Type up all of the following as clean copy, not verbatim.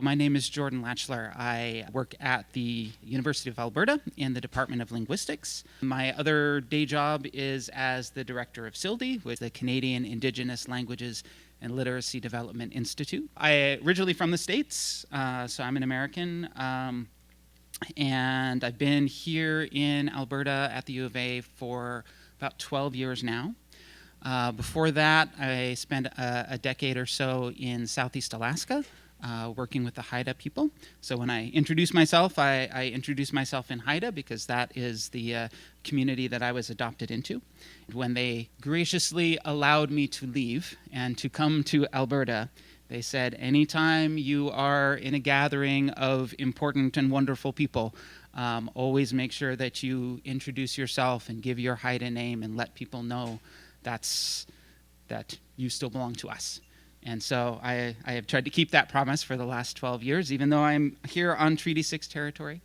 My name is Jordan Lachler. I work at the University of Alberta in the Department of Linguistics. My other day job is as the director of SILD, which is the Canadian Indigenous Languages and Literacy Development Institute. I originally from the States, so I'm an American, and I've been here in Alberta at the U of A for about 12 years now. Before that, I spent a decade or so in Southeast Alaska, working with the Haida people. So when I introduce myself, I introduce myself in Haida because that is the community that I was adopted into. When they graciously allowed me to leave and to come to Alberta, they said, anytime you are in a gathering of important and wonderful people, always make sure that you introduce yourself and give your Haida name and let people know that you still belong to us. And so I have tried to keep that promise for the last 12 years, even though I'm here on Treaty 6 territory.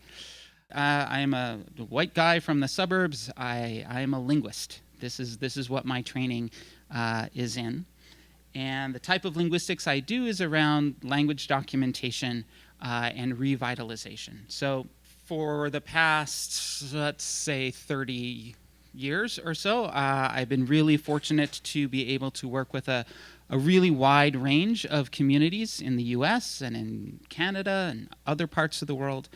I am a white guy from the suburbs. I am a linguist. This is what my training is in. And the type of linguistics I do is around language documentation and revitalization. So for the past, let's say, 30 years or so, I've been really fortunate to be able to work with a really wide range of communities in the US and in Canada and other parts of the world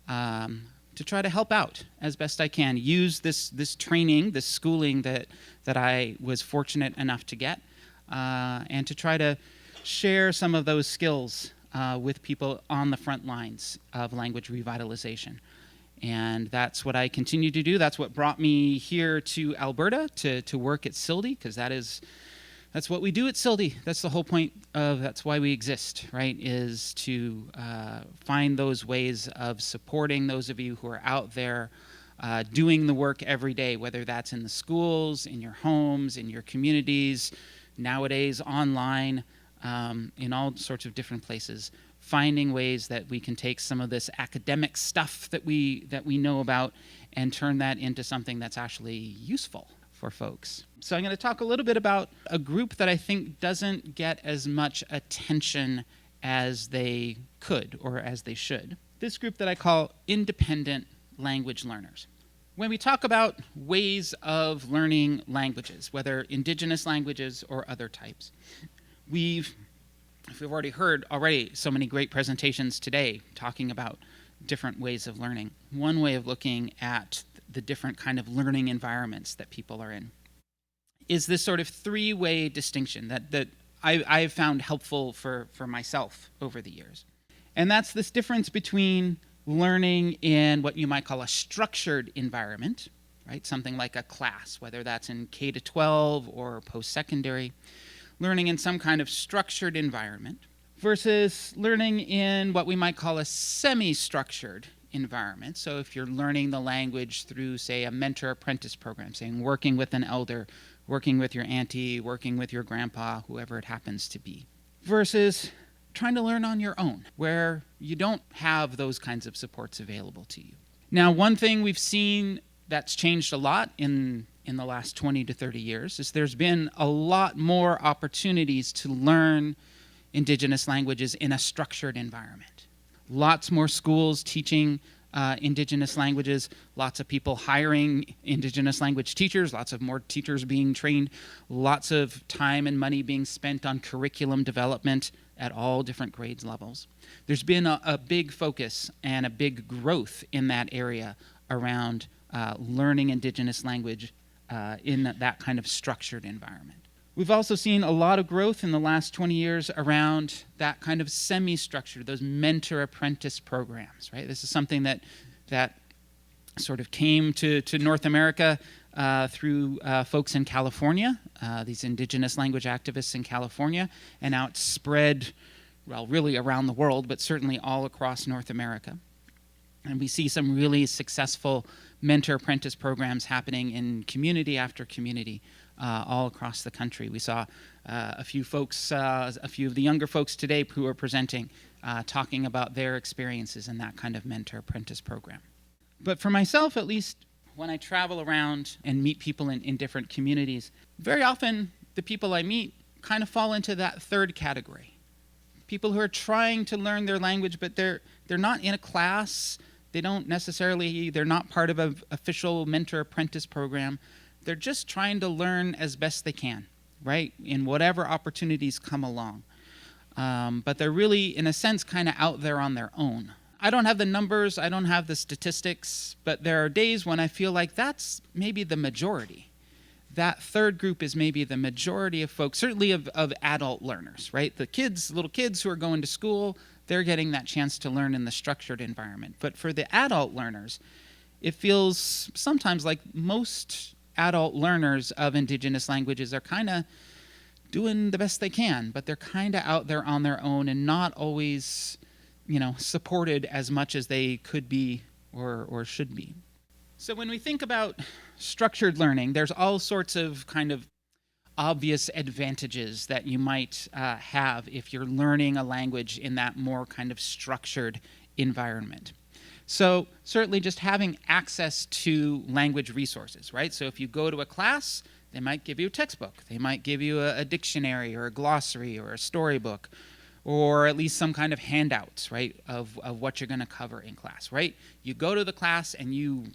to try to help out as best I can. Use this training, this schooling that I was fortunate enough to get, and to try to share some of those skills with people on the front lines of language revitalization. And that's what I continue to do. That's what brought me here to Alberta to work at SILD, because that's what we do at SILD. That's the whole point that's why we exist, right? Is to find those ways of supporting those of you who are out there doing the work every day, whether that's in the schools, in your homes, in your communities, nowadays online, in all sorts of different places. Finding ways that we can take some of this academic stuff that we know about and turn that into something that's actually useful for folks. So I'm going to talk a little bit about a group that I think doesn't get as much attention as they could or as they should. This group that I call independent language learners. When we talk about ways of learning languages, whether Indigenous languages or other types, we've already heard so many great presentations today talking about different ways of learning. One way of looking at the different kind of learning environments that people are in is this sort of three-way distinction that I've found helpful for myself over the years. And that's this difference between learning in what you might call a structured environment, right? Something like a class, whether that's in K-12 or post-secondary, learning in some kind of structured environment versus learning in what we might call a semi-structured environment. So if you're learning the language through, say, a mentor-apprentice program, saying working with an elder, working with your auntie, working with your grandpa, whoever it happens to be, versus trying to learn on your own, where you don't have those kinds of supports available to you. Now, one thing we've seen that's changed a lot in the last 20 to 30 years is there's been a lot more opportunities to learn Indigenous languages in a structured environment. Lots more schools teaching Indigenous languages, lots of people hiring Indigenous language teachers, lots of more teachers being trained, lots of time and money being spent on curriculum development at all different grades levels. There's been a big focus and a big growth in that area around learning Indigenous language in that kind of structured environment. We've also seen a lot of growth in the last 20 years around that kind of semi-structured, those mentor-apprentice programs, right? This is something that sort of came to North America through folks in California, these Indigenous language activists in California, and now it's spread, well, really around the world, but certainly all across North America. And we see some really successful mentor-apprentice programs happening in community after community all across the country. We saw a few of the younger folks today who are presenting, talking about their experiences in that kind of mentor-apprentice program. But for myself, at least, when I travel around and meet people in different communities, very often the people I meet kind of fall into that third category. people who are trying to learn their language, but they're not in a class. They're not part of an official mentor-apprentice program. They're just trying to learn as best they can, right, in whatever opportunities come along. But they're really, in a sense, kind of out there on their own. I don't have the numbers, I don't have the statistics, but there are days when I feel like that's maybe the majority. That third group is maybe the majority of folks, certainly of adult learners, right? The little kids who are going to school, they're getting that chance to learn in the structured environment. But for the adult learners, it feels sometimes like most adult learners of Indigenous languages are kind of doing the best they can, but they're kind of out there on their own and not always, supported as much as they could be or should be. So when we think about structured learning, there's all sorts of kind of obvious advantages that you might have if you're learning a language in that more kind of structured environment. So certainly just having access to language resources, right? So if you go to a class, they might give you a textbook. They might give you a dictionary or a glossary or a storybook, or at least some kind of handouts, right, of what you're going to cover in class, right? You go to the class and you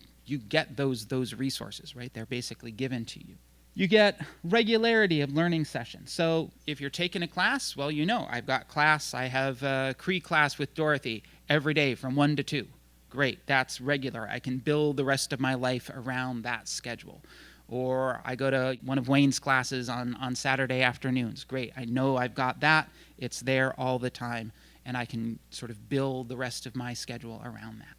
get those resources, right? They're basically given to you. You get regularity of learning sessions. So if you're taking a class, well, I've got class. I have a Cree class with Dorothy every day from 1 to 2. Great, that's regular. I can build the rest of my life around that schedule. Or I go to one of Wayne's classes on Saturday afternoons. Great, I know I've got that. It's there all the time, and I can sort of build the rest of my schedule around that.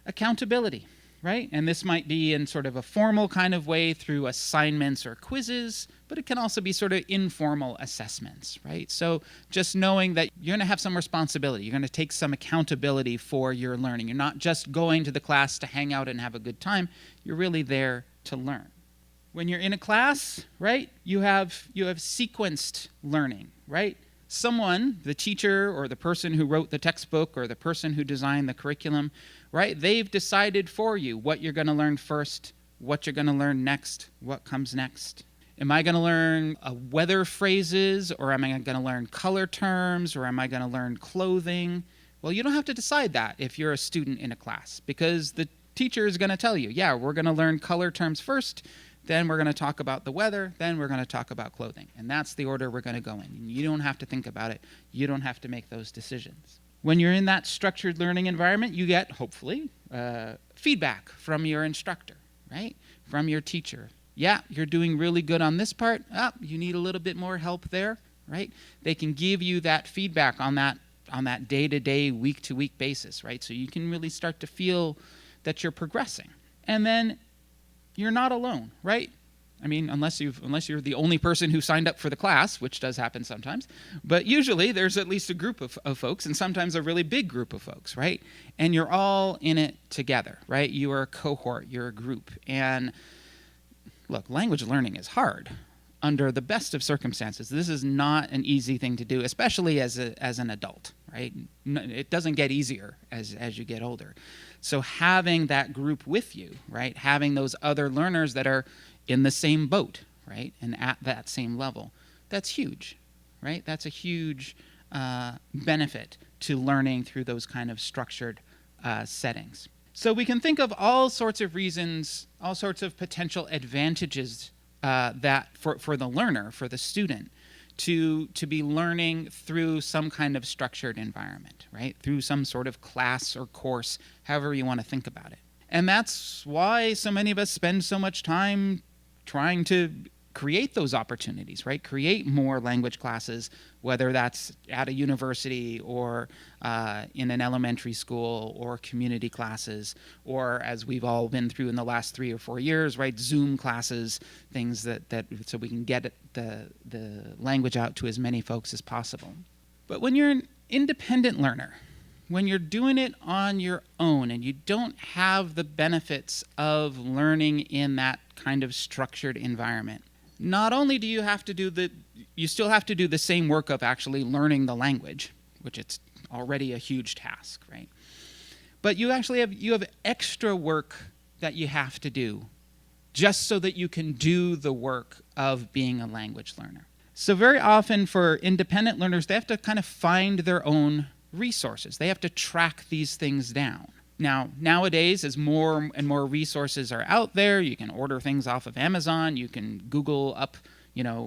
Accountability, right? And this might be in sort of a formal kind of way through assignments or quizzes, but it can also be sort of informal assessments, right? So just knowing that you're going to have some responsibility. You're going to take some accountability for your learning. You're not just going to the class to hang out and have a good time. You're really there to learn. When you're in a class, right, you have sequenced learning, right? Someone, the teacher or the person who wrote the textbook or the person who designed the curriculum, right, they've decided for you what you're going to learn first, what you're going to learn next, what comes next. Am I going to learn weather phrases, or am I going to learn color terms, or am I going to learn clothing? Well, you don't have to decide that if you're a student in a class, because the teacher is going to tell you, yeah, we're going to learn color terms first, then we're going to talk about the weather, then we're going to talk about clothing. And that's the order we're going to go in. And you don't have to think about it. You don't have to make those decisions. When you're in that structured learning environment, you get, hopefully, feedback from your instructor, right? From your teacher. Yeah, you're doing really good on this part. You need a little bit more help there, right? They can give you that feedback on that day-to-day, week-to-week basis, right? So you can really start to feel that you're progressing. And then you're not alone, right? I mean, unless you're the only person who signed up for the class, which does happen sometimes, but usually there's at least a group of folks, and sometimes a really big group of folks, right? And you're all in it together, right? You are a cohort, you're a group. And look, language learning is hard under the best of circumstances. This is not an easy thing to do, especially as an adult, right? It doesn't get easier as you get older. So having that group with you, right? Having those other learners that are in the same boat, right? And at that same level, that's huge, right? That's a huge benefit to learning through those kind of structured settings. So we can think of all sorts of reasons, all sorts of potential advantages that for the learner, for the student, to be learning through some kind of structured environment, right? Through some sort of class or course, however you want to think about it. And that's why so many of us spend so much time trying to create those opportunities, right? Create more language classes, whether that's at a university or in an elementary school or community classes, or as we've all been through in the last 3 or 4 years, right? Zoom classes, things that so we can get the language out to as many folks as possible. But when you're an independent learner, when you're doing it on your own and you don't have the benefits of learning in that kind of structured environment, not only do you have to you still have to do the same work of actually learning the language, which it's already a huge task, right? But you actually have extra work that you have to do just so that you can do the work of being a language learner. So very often for independent learners, they have to kind of find their own resources. They have to track these things down. Now, nowadays, as more and more resources are out there, you can order things off of Amazon, you can Google up,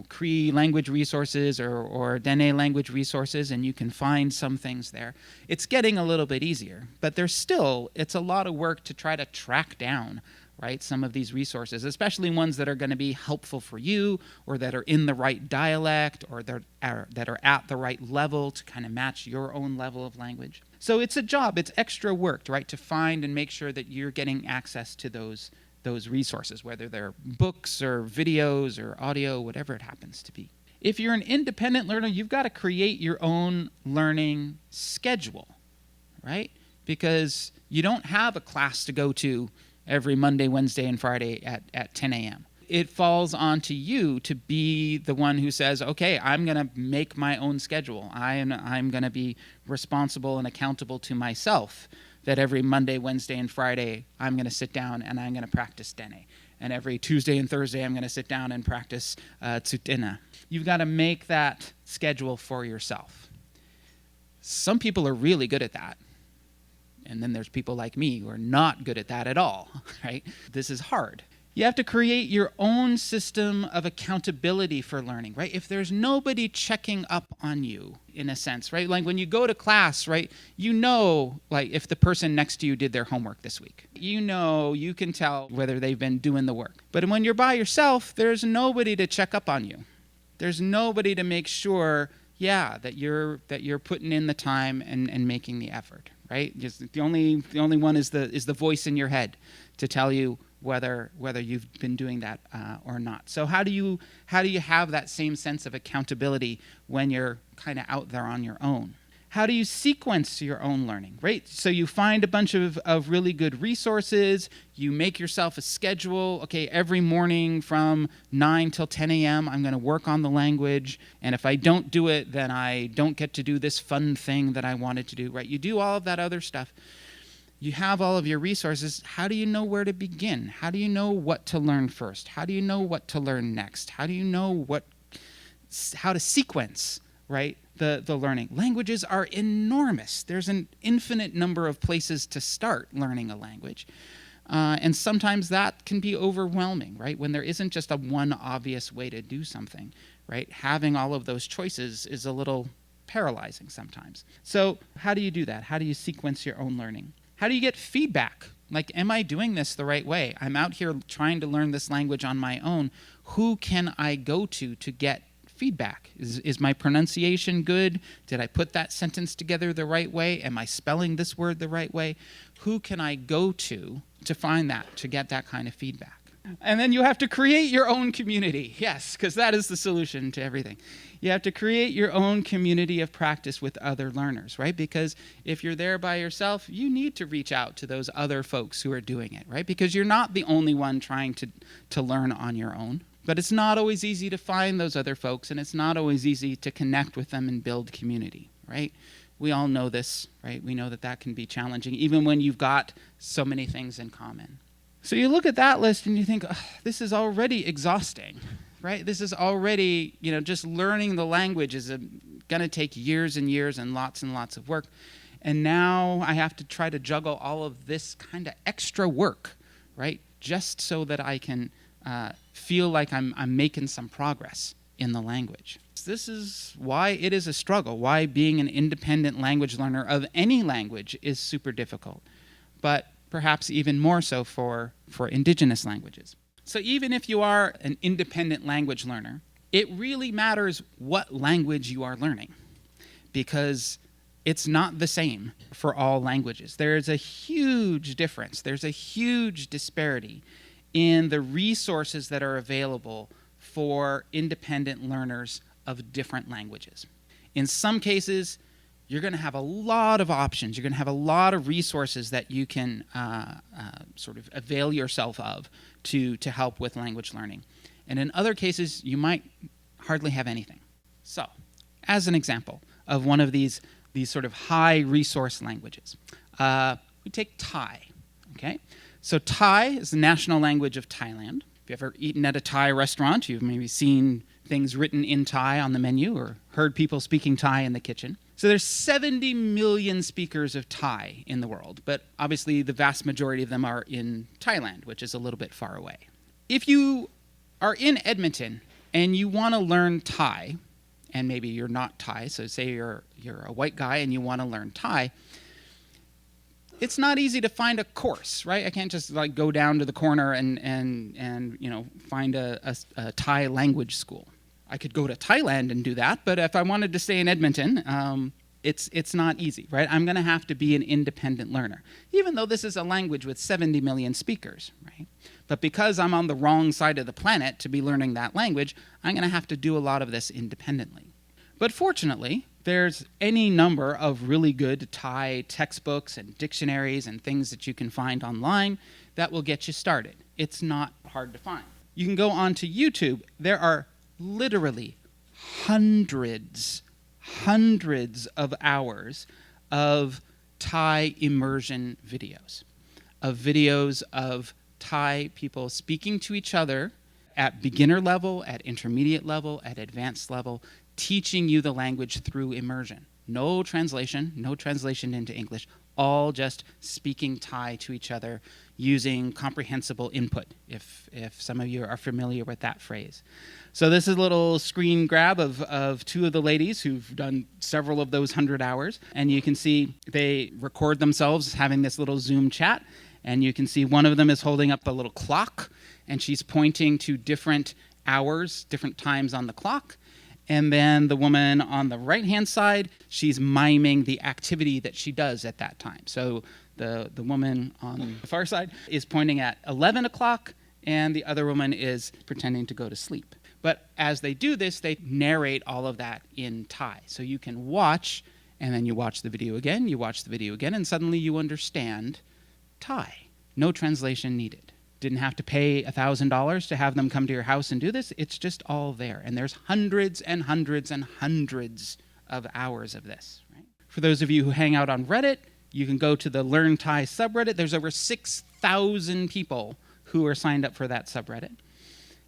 Cree language resources or Dene language resources, and you can find some things there. It's getting a little bit easier, but it's a lot of work to try to track down, right, some of these resources, especially ones that are going to be helpful for you or that are in the right dialect or that are at the right level to kind of match your own level of language. So it's a job, it's extra work, right, to find and make sure that you're getting access to those resources, whether they're books or videos or audio, whatever it happens to be. If you're an independent learner, you've got to create your own learning schedule, right? Because you don't have a class to go to every Monday, Wednesday, and Friday at 10 a.m. It falls onto you to be the one who says, okay, I'm going to make my own schedule. I'm going to be responsible and accountable to myself that every Monday, Wednesday, and Friday, I'm going to sit down and I'm going to practice Dene. And every Tuesday and Thursday, I'm going to sit down and practice Tsutina. You've got to make that schedule for yourself. Some people are really good at that. And then there's people like me who are not good at that at all, right? This is hard. You have to create your own system of accountability for learning, right? If there's nobody checking up on you, in a sense, right? Like when you go to class, right, like if the person next to you did their homework this week. You can tell whether they've been doing the work. But when you're by yourself, there's nobody to check up on you. There's nobody to make sure, that you're putting in the time and making the effort, right? Just the only one is the voice in your head to tell you whether you've been doing that or not. So how do you have that same sense of accountability when you're kind of out there on your own? How do you sequence your own learning, right? So you find a bunch of really good resources. You make yourself a schedule. Okay, every morning from 9 till 10 a.m., I'm going to work on the language. And if I don't do it, then I don't get to do this fun thing that I wanted to do, right? You do all of that other stuff. You have all of your resources. How do you know where to begin? How do you know what to learn first? How do you know what to learn next? How do you know how to sequence, right, the learning? Languages are enormous. There's an infinite number of places to start learning a language. And sometimes that can be overwhelming, right, when there isn't just a one obvious way to do something, right? Having all of those choices is a little paralyzing sometimes. So how do you do that? How do you sequence your own learning? How do you get feedback? Like, am I doing this the right way? I'm out here trying to learn this language on my own. Who can I go to get feedback? Is my pronunciation good? Did I put that sentence together the right way? Am I spelling this word the right way? Who can I go to find that, to get that kind of feedback? And then you have to create your own community. Yes, because that is the solution to everything. You have to create your own community of practice with other learners, right? Because if you're there by yourself, you need to reach out to those other folks who are doing it, right? Because you're not the only one trying to learn on your own. But it's not always easy to find those other folks, and it's not always easy to connect with them and build community, right? We all know this, right? We know that can be challenging, even when you've got so many things in common. So you look at that list and you think, this is already exhausting, right? This is already, just learning the language is going to take years and years and lots of work. And now I have to try to juggle all of this kind of extra work, right? Just so that I can feel like I'm making some progress in the language. This is why it is a struggle, why being an independent language learner of any language is super difficult. But perhaps even more so for Indigenous languages. So even if you are an independent language learner, it really matters what language you are learning, because it's not the same for all languages. There is a huge difference. There's a huge disparity in the resources that are available for independent learners of different languages. In some cases, you're going to have a lot of options. You're going to have a lot of resources that you can sort of avail yourself of to help with language learning. And in other cases, you might hardly have anything. So, as an example of one of these sort of high resource languages, we take Thai. Okay, so Thai is the national language of Thailand. If you've ever eaten at a Thai restaurant, you've maybe seen things written in Thai on the menu or heard people speaking Thai in the kitchen. So there's 70 million speakers of Thai in the world, but obviously the vast majority of them are in Thailand, which is a little bit far away. If you are in Edmonton and you want to learn Thai, and maybe you're not Thai, so say you're a white guy and you want to learn Thai, it's not easy to find a course, right? I can't just like go down to the corner and find a Thai language school. I could go to Thailand and do that, but if I wanted to stay in Edmonton, it's not easy, right? I'm going to have to be an independent learner, even though this is a language with 70 million speakers, right? But because I'm on the wrong side of the planet to be learning that language, I'm going to have to do a lot of this independently. But fortunately, there's any number of really good Thai textbooks and dictionaries and things that you can find online that will get you started. It's not hard to find. You can go onto YouTube. There are literally hundreds of hours of Thai immersion videos, of Thai people speaking to each other at beginner level, at intermediate level, at advanced level, teaching you the language through immersion. No translation into English, all just speaking Thai to each other using comprehensible input, if some of you are familiar with that phrase. So this is a little screen grab of two of the ladies who've done several of those 100 hours. And you can see they record themselves having this little Zoom chat. And you can see one of them is holding up a little clock, and she's pointing to different hours, different times on the clock. And then the woman on the right-hand side, she's miming the activity that she does at that time. So the woman on the far side is pointing at 11 o'clock, and the other woman is pretending to go to sleep. But as they do this, they narrate all of that in Thai. So you can watch, and then you watch the video again, and suddenly you understand Thai. No translation needed. Didn't have to pay $1,000 to have them come to your house and do this. It's just all there. And there's hundreds and hundreds and hundreds of hours of this. Right? For those of you who hang out on Reddit, you can go to the Learn Thai subreddit. There's over 6,000 people who are signed up for that subreddit.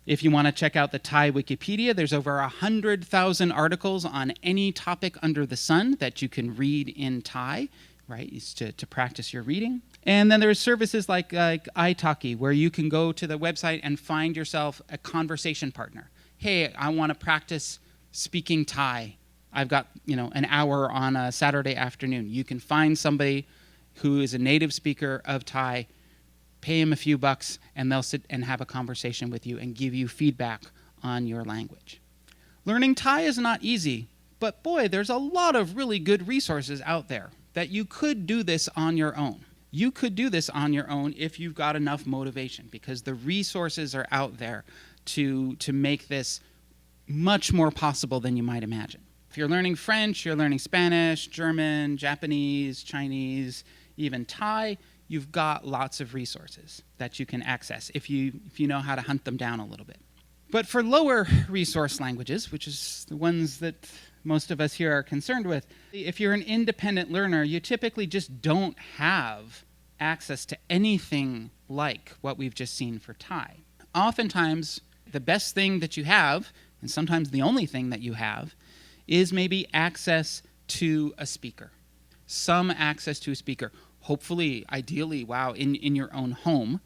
If you want to check out the Thai Wikipedia, there's over 100,000 articles on any topic under the sun that you can read in Thai, right? It's to practice your reading. And then there's services like italki, where you can go to the website and find yourself a conversation partner. Hey, I want to practice speaking Thai. I've got, an hour on a Saturday afternoon. You can find somebody who is a native speaker of Thai, pay him a few bucks, and they'll sit and have a conversation with you and give you feedback on your language. Learning Thai is not easy, but boy, there's a lot of really good resources out there that you could do this on your own. You could do this on your own if you've got enough motivation, because the resources are out there to make this much more possible than you might imagine. If you're learning French, you're learning Spanish, German, Japanese, Chinese, even Thai, you've got lots of resources that you can access if you know how to hunt them down a little bit. But for lower resource languages, which is the ones that most of us here are concerned with, if you're an independent learner, you typically just don't have access to anything like what we've just seen for Thai. Oftentimes, the best thing that you have, and sometimes the only thing that you have, is maybe access to a speaker. Some access to a speaker. Hopefully, ideally, in your own home.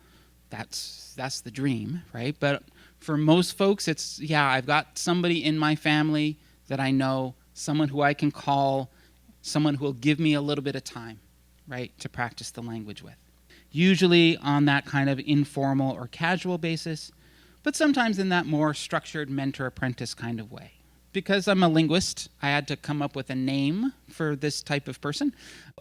That's the dream, right? But for most folks, it's, I've got somebody in my family that I know, someone who I can call, someone who will give me a little bit of time, right, to practice the language with. Usually on that kind of informal or casual basis, but sometimes in that more structured mentor-apprentice kind of way. Because I'm a linguist, I had to come up with a name for this type of person.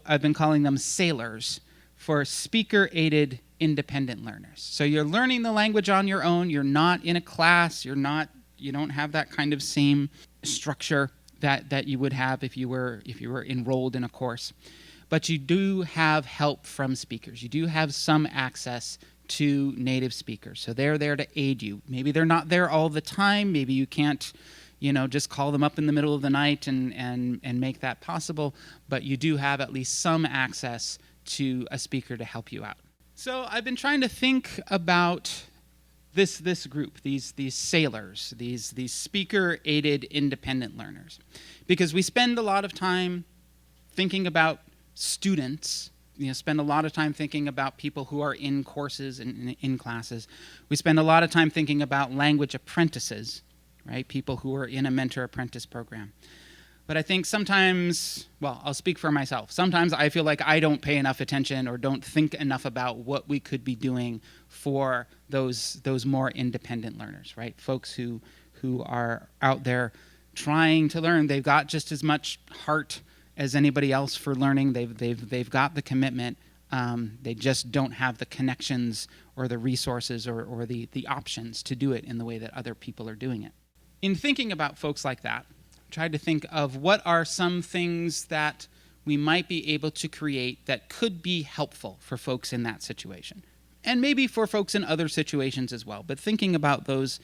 I've been calling them SILRs, for speaker-aided independent learners. So you're learning the language on your own. You're not in a class. You don't have that kind of same structure that you would have if you were enrolled in a course. But you do have help from speakers. You do have some access to native speakers. So they're there to aid you. Maybe they're not there all the time. Maybe you can't, just call them up in the middle of the night and make that possible. But you do have at least some access to a speaker to help you out. So I've been trying to think about this group, these SILRs, these speaker-aided independent learners, because we spend a lot of time thinking about students. Spend a lot of time thinking about people who are in courses and in classes. We spend a lot of time thinking about language apprentices, right? People who are in a mentor-apprentice program. But I think sometimes, well, I'll speak for myself. Sometimes I feel like I don't pay enough attention or don't think enough about what we could be doing for those more independent learners, right? Folks who are out there trying to learn. They've got just as much heart as anybody else for learning. They've got the commitment. They just don't have the connections or the resources or the options to do it in the way that other people are doing it. In thinking about folks like that, tried to think of what are some things that we might be able to create that could be helpful for folks in that situation, and maybe for folks in other situations as well. But thinking about those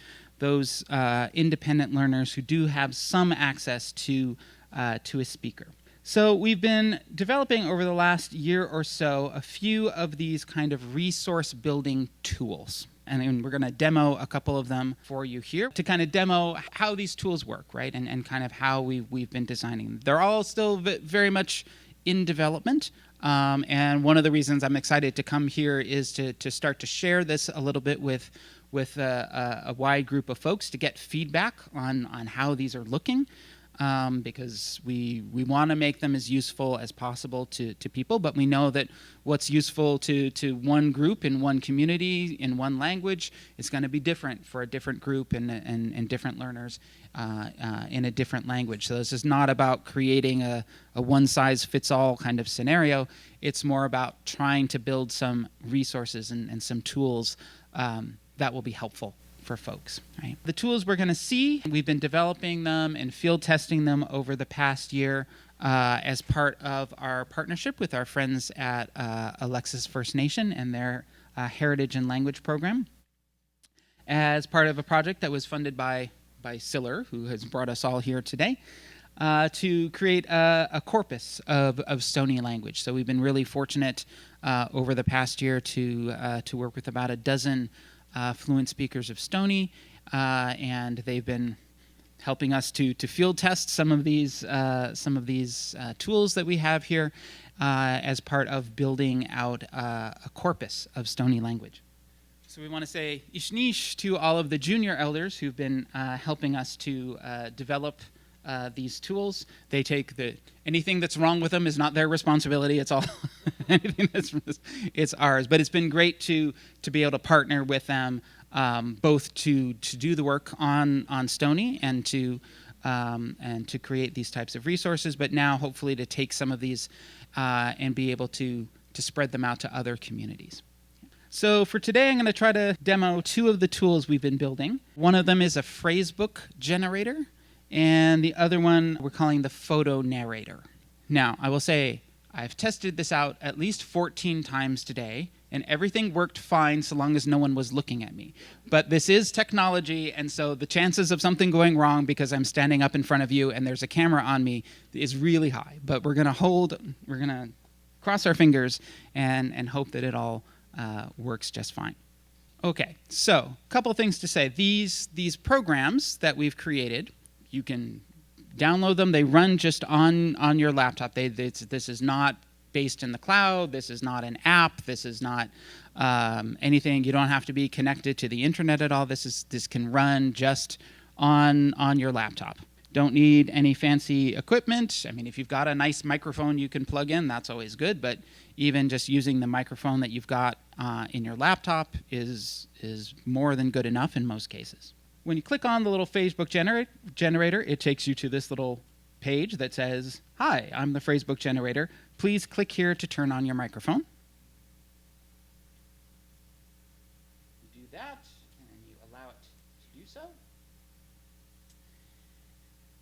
independent learners who do have some access to a speaker. So we've been developing over the last year or so a few of these kind of resource building tools. And we're going to demo a couple of them for you here to kind of demo how these tools work, right? And kind of how we've been designing them. They're all still very much in development. And one of the reasons I'm excited to come here is to start to share this a little bit with a wide group of folks to get feedback on how these are looking. Because we want to make them as useful as possible to people, but we know that what's useful to one group in one community in one language is going to be different for a different group and different learners in a different language. So this is not about creating a one-size-fits-all kind of scenario. It's more about trying to build some resources and some tools that will be helpful for folks, right? The tools we're going to see, we've been developing them and field testing them over the past year as part of our partnership with our friends at Alexis First Nation and their Heritage and Language program, as part of a project that was funded by SILR, who has brought us all here today, to create a corpus of Stoney language. So we've been really fortunate over the past year to work with about a dozen fluent speakers of Stoney, and they've been helping us to field test some of these tools that we have here as part of building out a corpus of Stoney language. So we want to say ishnish to all of the junior elders who've been helping us to develop these tools. They take anything that's wrong with them is not their responsibility. It's all anything it's ours. But it's been great to be able to partner with them, both to do the work on Stoney and to create these types of resources. But now hopefully to take some of these and be able to spread them out to other communities. So for today, I'm going to try to demo two of the tools we've been building. One of them is a phrasebook generator, and the other one we're calling the photo narrator. Now, I will say I've tested this out at least 14 times today, and everything worked fine so long as no one was looking at me. But this is technology, and so the chances of something going wrong because I'm standing up in front of you and there's a camera on me is really high. But we're going to cross our fingers and hope that it all works just fine. Okay, so a couple of things to say. These programs that we've created, you can download them. They run just on your laptop. This is not based in the cloud. This is not an app. This is not anything. You don't have to be connected to the internet at all. This can run just on your laptop. Don't need any fancy equipment. I mean, if you've got a nice microphone you can plug in, that's always good. But even just using the microphone that you've got in your laptop is more than good enough in most cases. When you click on the little phrasebook generator, it takes you to this little page that says, "Hi, I'm the phrasebook generator. Please click here to turn on your microphone." You do that, and you allow it to do so.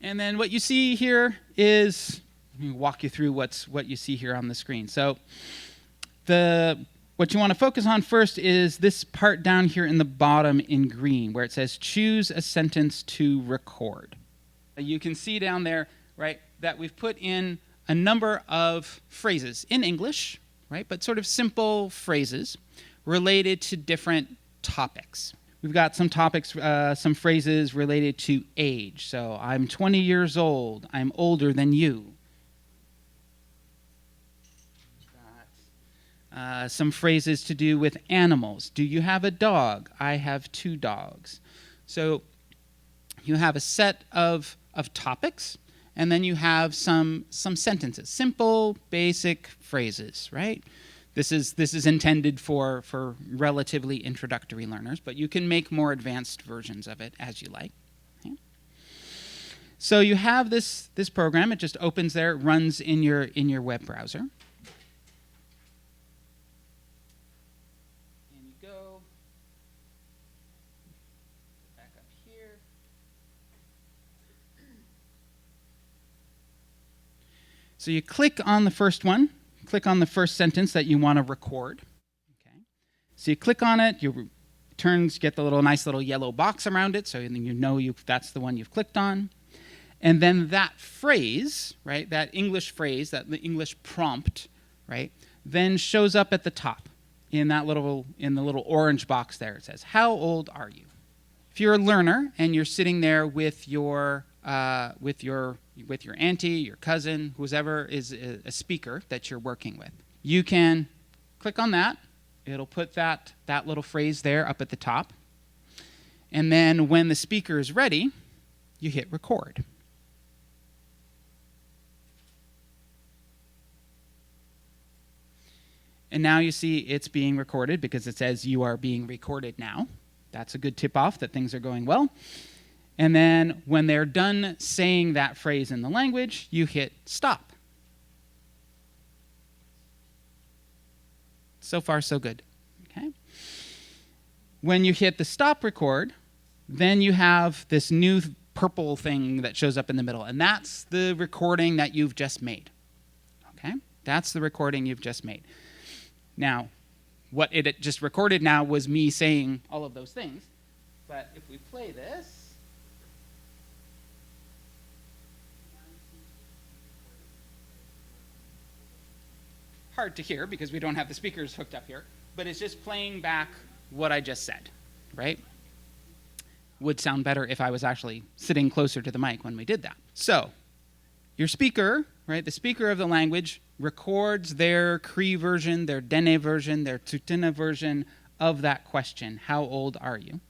And then what you see here is, let me walk you through what you see here on the screen. So what you want to focus on first is this part down here in the bottom in green, where it says choose a sentence to record. You can see down there, right, that we've put in a number of phrases in English, right, but sort of simple phrases related to different topics. we've got some topics, some phrases related to age. So I'm 20 years old. I'm older than you. Some phrases to do with animals. Do you have a dog? I have 2 dogs. So you have a set of topics, and then you have some sentences, simple, basic phrases, right? This is intended for relatively introductory learners, but you can make more advanced versions of it as you like. Okay? So you have this program. It just opens there, it runs in your web browser. So you click on the first one, click on the first sentence that you want to record. Okay. So you click on it, you get the nice little yellow box around it, so you know that's the one you've clicked on. And then that phrase, right, that English phrase, the English prompt, right, then shows up at the top in the little orange box there. It says, "How old are you?" If you're a learner and you're sitting there with your auntie, your cousin, whoever is a speaker that you're working with, you can click on that. It'll put that little phrase there up at the top. And then when the speaker is ready, you hit record. And now you see it's being recorded because it says you are being recorded now. That's a good tip-off that things are going well. And then when they're done saying that phrase in the language, you hit stop. So far, so good. Okay. When you hit the stop record, then you have this new purple thing that shows up in the middle, and that's the recording that you've just made. Okay? That's the recording you've just made. Now, what it just recorded now was me saying all of those things, but if we play this, hard to hear because we don't have the speakers hooked up here, but it's just playing back what I just said, right? Would sound better if I was actually sitting closer to the mic when we did that. So, your speaker, right, the speaker of the language records their Cree version, their Dene version, their Tsuut'ina version of that question, how old are you?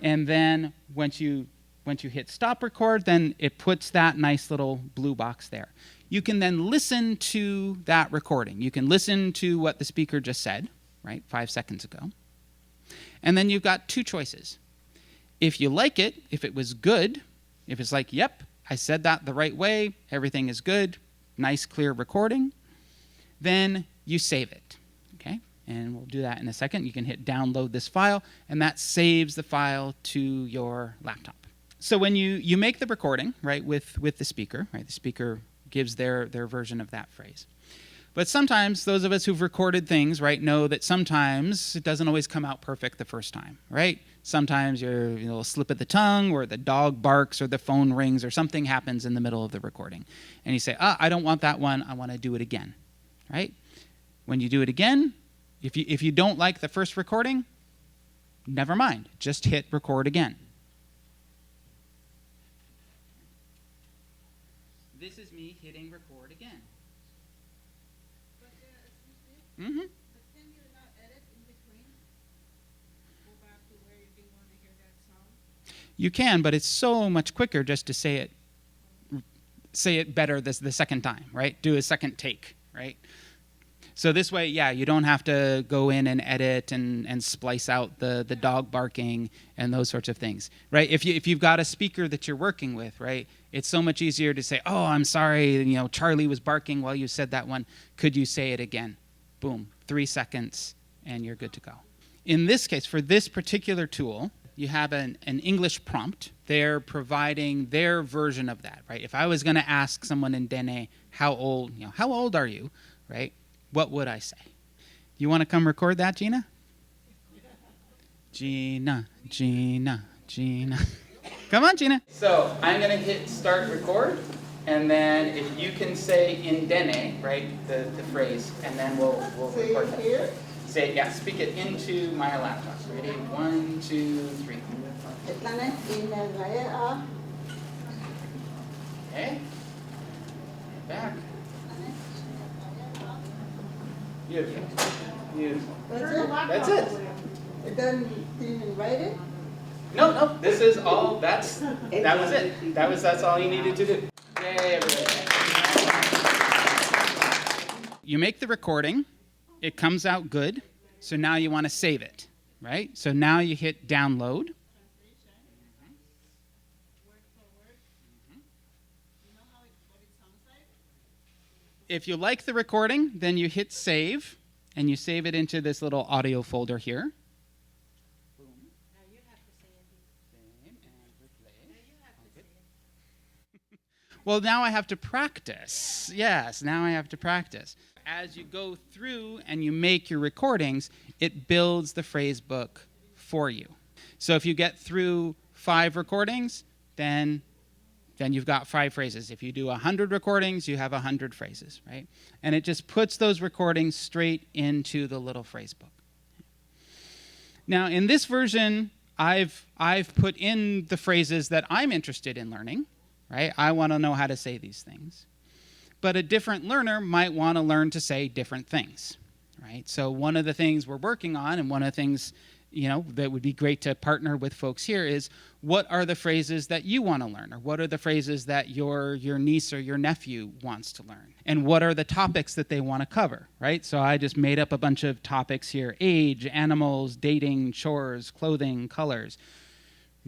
And then once you hit stop record, then it puts that nice little blue box there. You can then listen to that recording. You can listen to what the speaker just said, right, 5 seconds ago. And then you've got 2 choices. If you like it, if it was good, if it's like, yep, I said that the right way, everything is good, nice, clear recording, then you save it, okay? And we'll do that in a second. You can hit download this file, and that saves the file to your laptop. So when you make the recording, right, with the speaker, right, the speaker gives their version of that phrase. But sometimes those of us who've recorded things, right, know that sometimes it doesn't always come out perfect the first time, right? Sometimes you'll slip of the tongue, or the dog barks, or the phone rings, or something happens in the middle of the recording. And you say, I don't want that one, I want to do it again, right? When you do it again, if you don't like the first recording, never mind, just hit record again. This is me hitting record again. But, excuse me? Mm-hmm. But can you not edit in between? Go back to where you didn't want to hear that sound? You can, but it's so much quicker just to say it better the second time, right? Do a second take, right? So this way, yeah, you don't have to go in and edit and splice out the dog barking and those sorts of things, right? If you've got a speaker that you're working with, right, it's so much easier to say, oh, I'm sorry, Charlie was barking while you said that one. Could you say it again? Boom, 3 seconds, and you're good to go. In this case, for this particular tool, you have an English prompt. They're providing their version of that, right? If I was going to ask someone in Dene, how old are you, right? What would I say? You want to come record that, Gina? Gina. Come on, Gina. So I'm going to hit start record, and then if you can say in Dene, right, the phrase, and then we'll record that. Here? Say it, yeah, speak it into my laptop. Ready? 1, 2, 3. Okay. Back. Beautiful. Beautiful. That's it. It doesn't even write it? No, this is all, that was it. That's all you needed to do. Yay, everybody. You make the recording, it comes out good, so now you want to save it, right? So now you hit download. If you like the recording, then you hit save, and you save it into this little audio folder here. Well, now I have to practice. Yes, now I have to practice. As you go through and you make your recordings, it builds the phrase book for you. So if you get through 5 recordings, then you've got 5 phrases. If you do 100 recordings, you have 100 phrases, right? And it just puts those recordings straight into the little phrase book. Now, in this version, I've put in the phrases that I'm interested in learning, right? I want to know how to say these things. But a different learner might want to learn to say different things, right? So one of the things we're working on, and one of the things, that would be great to partner with folks here, is what are the phrases that you want to learn, or what are the phrases that your niece or your nephew wants to learn, and what are the topics that they want to cover, right? So I just made up a bunch of topics here: age, animals, dating, chores, clothing, colors.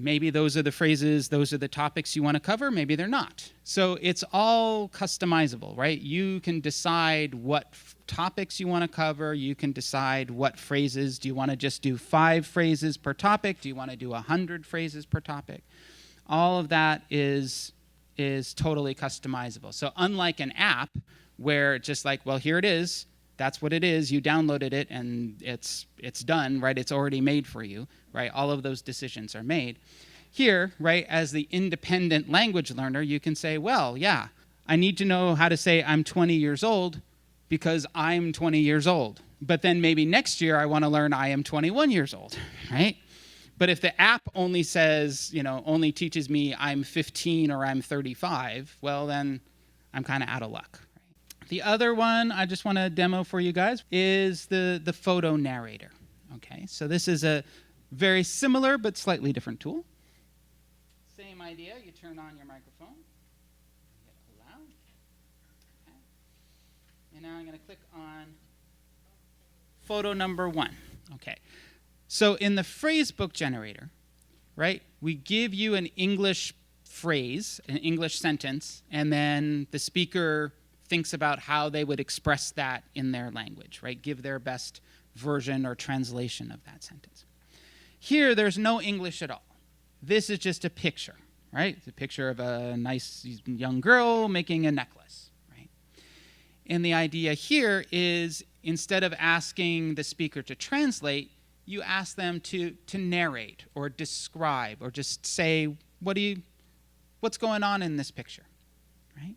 Maybe those are the phrases, those are the topics you want to cover, maybe they're not. So it's all customizable, right? You can decide what topics you want to cover, you can decide what phrases. Do you want to just do 5 phrases per topic? Do you want to do 100 phrases per topic? All of that is totally customizable. So unlike an app where it's just like, well, here it is, that's what it is, you downloaded it and it's done, right? It's already made for you, right? All of those decisions are made. Here, right, as the independent language learner, you can say, well, yeah, I need to know how to say I'm 20 years old because I'm 20 years old. But then maybe next year I want to learn I am 21 years old, right? But if the app only says, only teaches me I'm 15 or I'm 35, well, then I'm kind of out of luck. The other one I just want to demo for you guys is the photo narrator. Okay, so this is a very similar but slightly different tool. Same idea, you turn on your microphone, hit allow. Okay. And now I'm going to click on photo number 1. Okay, so in the phrase book generator, right, we give you an English phrase, an English sentence, and then the speaker thinks about how they would express that in their language, right? Give their best version or translation of that sentence. Here, there's no English at all. This is just a picture, right? It's a picture of a nice young girl making a necklace, right? And the idea here is, instead of asking the speaker to translate, you ask them to narrate or describe or just say, what's going on in this picture, right?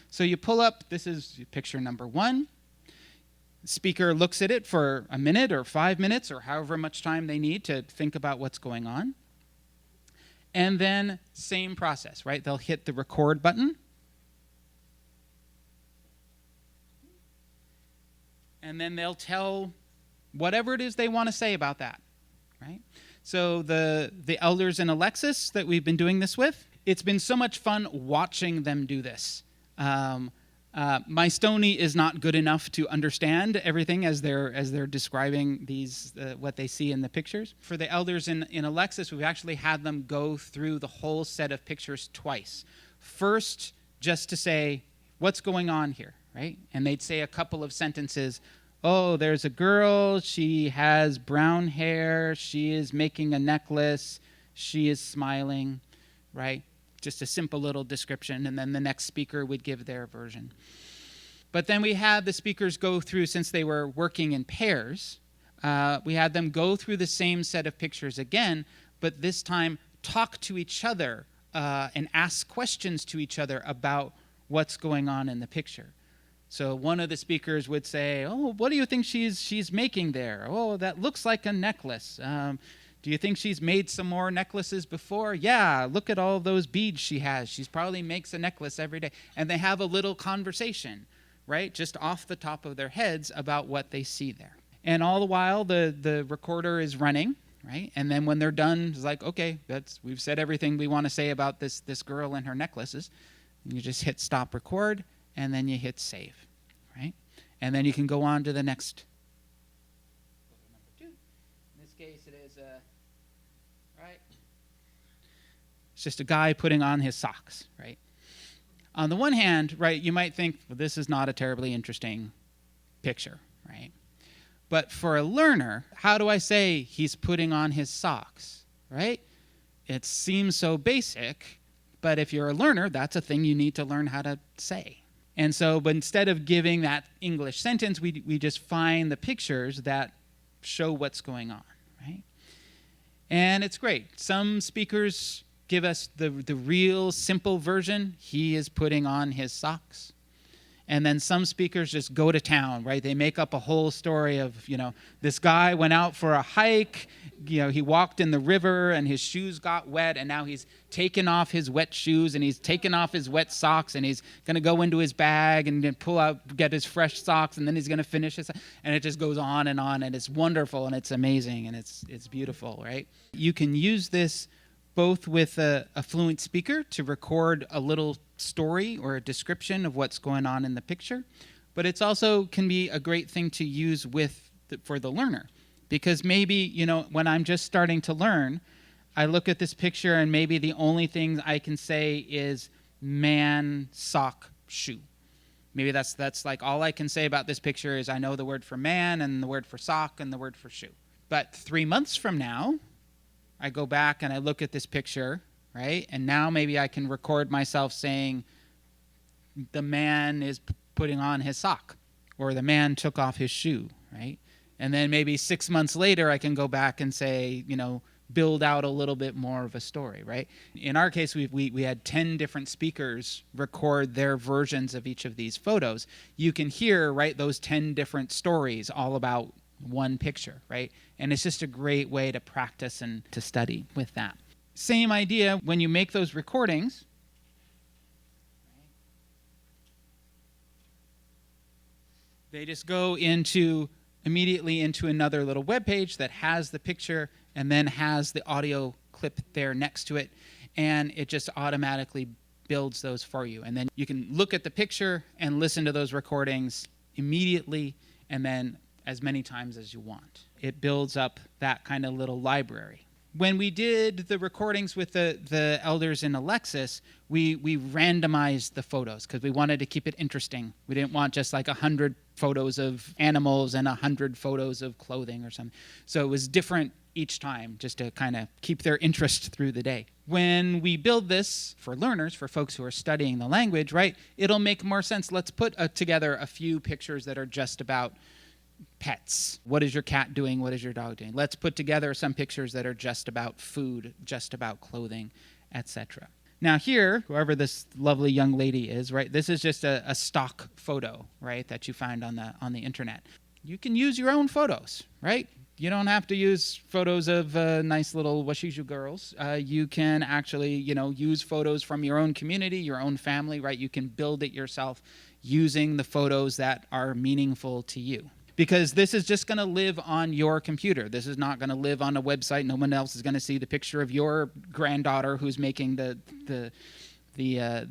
So you pull up, this is picture number 1. The speaker looks at it for a minute or 5 minutes or however much time they need to think about what's going on. And then same process, right? They'll hit the record button. And then they'll tell whatever it is they want to say about that, right? So the elders in Alexis that we've been doing this with, it's been so much fun watching them do this. My Stony is not good enough to understand everything as they're describing these what they see in the pictures. For the elders in Alexis, we've actually had them go through the whole set of pictures twice. First, just to say what's going on here, right? And they'd say a couple of sentences. Oh, there's a girl. She has brown hair. She is making a necklace. She is smiling, right? Just a simple little description, and then the next speaker would give their version. But then we had the speakers go through, since they were working in pairs, we had them go through the same set of pictures again, but this time talk to each other and ask questions to each other about what's going on in the picture. So one of the speakers would say, "Oh, what do you think she's making there? Oh, that looks like a necklace. Do you think she's made some more necklaces before? Yeah, look at all those beads she has. She probably makes a necklace every day." And they have a little conversation, right, just off the top of their heads about what they see there. And all the while, the recorder is running, right? And then when they're done, it's like, okay, we've said everything we want to say about this girl and her necklaces. And you just hit stop record, and then you hit save, right? And then you can go on to the next photo number 2. In this case, it is right. It's just a guy putting on his socks, right? On the one hand, right, you might think, well, this is not a terribly interesting picture, right? But for a learner, how do I say he's putting on his socks, right? It seems so basic, but if you're a learner, that's a thing you need to learn how to say. And so, but instead of giving that English sentence, we just find the pictures that show what's going on, right? And it's great. Some speakers give us the real simple version. He is putting on his socks. And then some speakers just go to town, right? They make up a whole story of, this guy went out for a hike, he walked in the river and his shoes got wet, and now he's taken off his wet shoes and he's taken off his wet socks, and he's going to go into his bag and then get his fresh socks, and then he's going to finish his, and it just goes on, and it's wonderful, and it's amazing, and it's beautiful, right? You can use this both with a fluent speaker to record a little story or a description of what's going on in the picture, but it's also can be a great thing to use for the learner, because maybe, when I'm just starting to learn, I look at this picture and maybe the only thing I can say is man, sock, shoe. Maybe that's like all I can say about this picture is I know the word for man and the word for sock and the word for shoe. But 3 months from now, I go back and I look at this picture, right? And now maybe I can record myself saying the man is putting on his sock, or the man took off his shoe, right? And then maybe 6 months later I can go back and say, build out a little bit more of a story, right? In our case, we had 10 different speakers record their versions of each of these photos. You can hear, right, those 10 different stories all about one picture, right? And it's just a great way to practice and to study with that. Same idea when you make those recordings. They just go immediately into another little web page that has the picture and then has the audio clip there next to it, and it just automatically builds those for you. And then you can look at the picture and listen to those recordings immediately, and then as many times as you want. It builds up that kind of little library. When we did the recordings with the elders in Alexis, we randomized the photos because we wanted to keep it interesting. We didn't want just like 100 photos of animals and 100 photos of clothing or something. So it was different each time, just to kind of keep their interest through the day. When we build this for learners, for folks who are studying the language, right, it'll make more sense. Let's put together a few pictures that are just about pets. What is your cat doing? What is your dog doing? Let's put together some pictures that are just about food, just about clothing, etc. Now here, whoever this lovely young lady is, right, this is just a stock photo, right, that you find on the internet. You can use your own photos, right? You don't have to use photos of nice little Washishu girls. You can actually, use photos from your own community, your own family, right? You can build it yourself using the photos that are meaningful to you. Because this is just going to live on your computer. This is not going to live on a website. No one else is going to see the picture of your granddaughter who's making the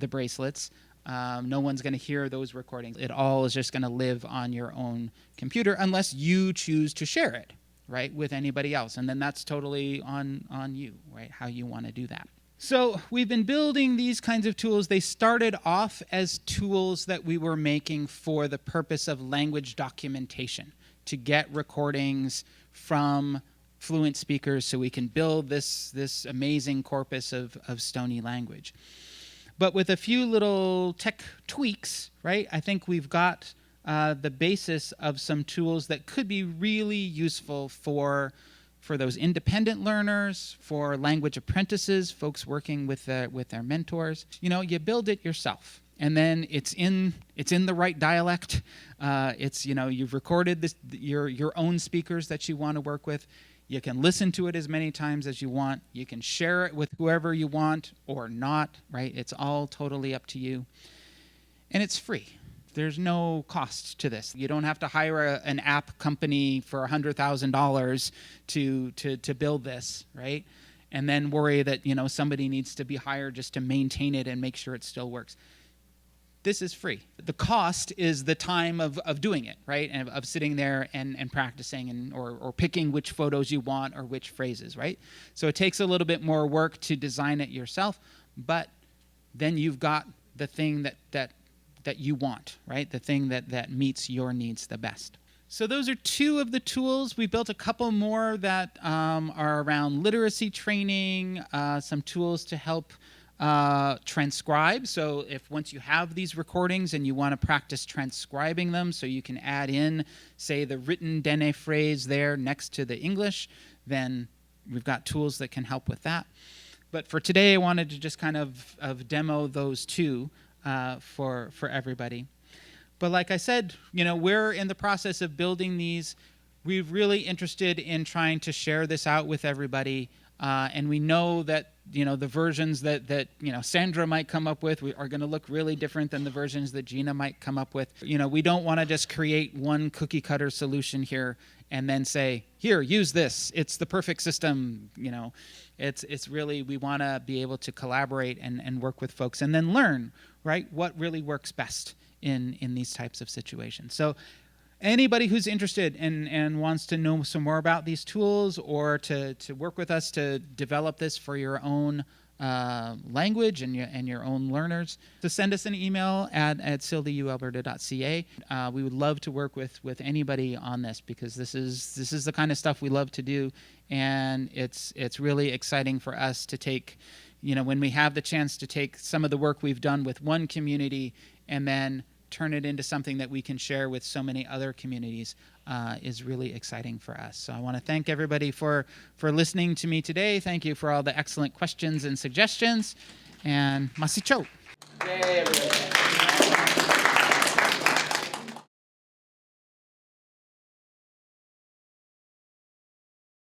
bracelets. No one's going to hear those recordings. It all is just going to live on your own computer unless you choose to share it, right, with anybody else. And then that's totally on you, right, how you want to do that. So we've been building these kinds of tools. They started off as tools that we were making for the purpose of language documentation, to get recordings from fluent speakers so we can build this amazing corpus of Stony language. But with a few little tech tweaks, right, I think we've got the basis of some tools that could be really useful for those independent learners, for language apprentices, folks working with their mentors. You build it yourself. and then it's in the right dialect. It's, you know, you've recorded this, your own speakers that you want to work with. You can listen to it as many times as you want. You can share it with whoever you want or not, right? It's all totally up to you. And it's free. There's no cost to this. You don't have to hire an app company for $100,000 to build this, right? And then worry that, you know, somebody needs to be hired just to maintain it and make sure it still works. This is free. The cost is the time of doing it, right? And of sitting there and practicing or picking which photos you want or which phrases, right? So it takes a little bit more work to design it yourself, but then you've got the thing that you want, right? The thing that meets your needs the best. So those are two of the tools. We built a couple more that are around literacy training, some tools to help transcribe. So if once you have these recordings and you want to practice transcribing them so you can add in, say, the written Dene phrase there next to the English, then we've got tools that can help with that. But for today, I wanted to just kind of demo those two for everybody. But like I said, you know, we're in the process of building these. We're really interested in trying to share this out with everybody. And we know that, you know, the versions that you know, Sandra might come up with are going to look really different than the versions that Gina might come up with. You know, we don't want to just create one cookie cutter solution here and then say, here, use this. It's the perfect system. You know, it's really, we want to be able to collaborate and work with folks and then learn, right, what really works best in these types of situations. So anybody who's interested and wants to know some more about these tools or to work with us to develop this for your own language and your own learners, to send us an email at sildualberta.ca. We would love to work with anybody on this because this is the kind of stuff we love to do, and it's really exciting for us to take, you know, when we have the chance to take some of the work we've done with one community and then turn it into something that we can share with so many other communities is really exciting for us. So I want to thank everybody for listening to me today. Thank you for all the excellent questions and suggestions. And masicho. Yay,